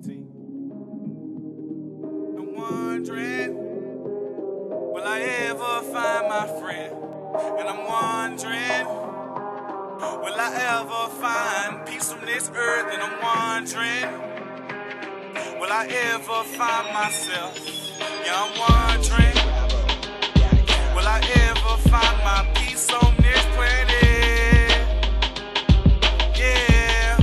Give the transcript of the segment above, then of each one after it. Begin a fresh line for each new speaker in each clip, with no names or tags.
I'm wondering, will I ever find my friend? And I'm wondering, will I ever find peace on this earth? And I'm wondering, will I ever find myself? Yeah, I'm wondering, will I ever find my peace on this planet? Yeah,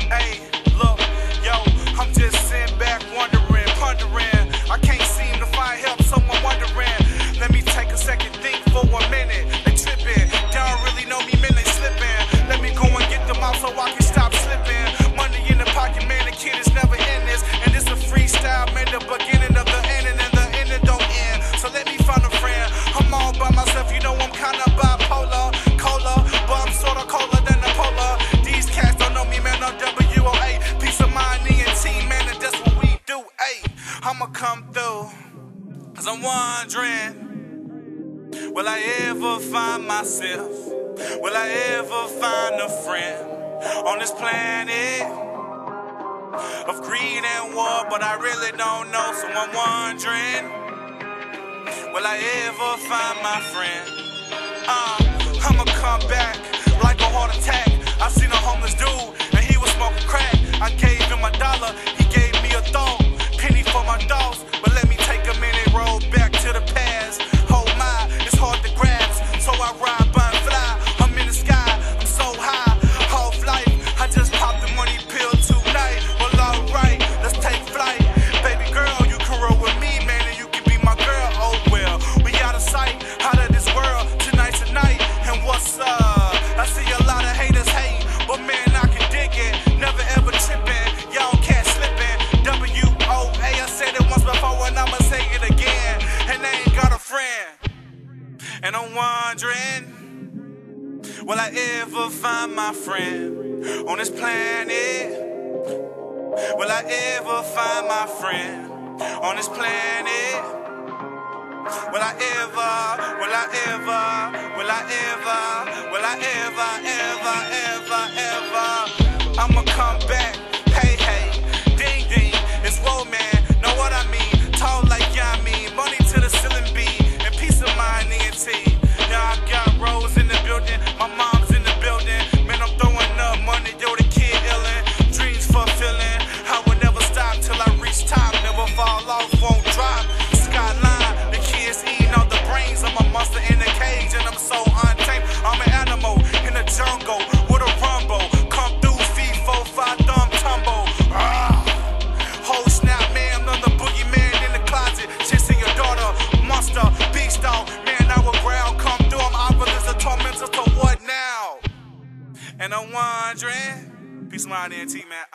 hey, look, yo, I'm just sitting back wondering, pondering. I can't seem to find help, so I'm wondering. Let me take a second, think for a minute. They tripping, they don't really know me, man, they slipping. Let me go and get them out so I can stop slipping. Money in the pocket, man, the kid is never in this. And it's a freestyle, man, the beginning of the ending, and the ending don't end. So let me find a friend. I'm all by myself, you know I'm kinda bipolar. Cola, but I'm sorta colder than the polar. These cats don't know me, man, no WOA. Peace of mind, ENT, man, and that's what we do, ayy. I'ma come through, cause I'm wondering, will I ever find myself? Will I ever find a friend on this planet of greed and war? But I really don't know, so I'm wondering, will I ever find my friend? I'ma come back like a heart attack. I seen a homeless dude and he was smoking crack. I gave him $1, he gave me a thought. Penny for my dogs, but let me take a minute, roll back to the past. Oh my, it's hard to grasp, so I ride by and fly. I'm in the sky, I'm so high, off life. I just popped the money pill tonight. Well, alright, let's take flight. Baby girl, you can roll with me, man, and you can be my girl. Oh well, we out of sight, out of this world. Tonight, and what's up? I see a lot of haters hate, but man, I can dig it. Never ever tripping, y'all can't slipping. WOA, I said it once before and I'ma say it again. And they ain't got a friend. And I'm wondering, will I ever find my friend on this planet? Will I ever find my friend on this planet? Will I ever, will I ever, will I ever, will I ever, I'ma come back, hey, hey, ding, ding, it's whoa, man, know what I mean, tall like Yami, money to the ceiling beat, and peace of mind, ENT, yeah, I got Rose in the building, my mom's in the building, man, I'm throwing up money, yo, the kid illin', dreams fulfilling, I will never stop till I reach top, never fall off, won't drop, skyline, the kids eating all the brains, I'm a monster in a cage, and I'm so untamed, I'm an animal in the jungle, with a rumble, come through, feet, 4, 5, thumb, tumble, whole snap, man, I'm the boogeyman in the closet, chasing your daughter, monster, beast dog, man, I will growl, come through, I'm obvious, a tormentor, to what now? And I'm wondering, peace of mind, ENT, man,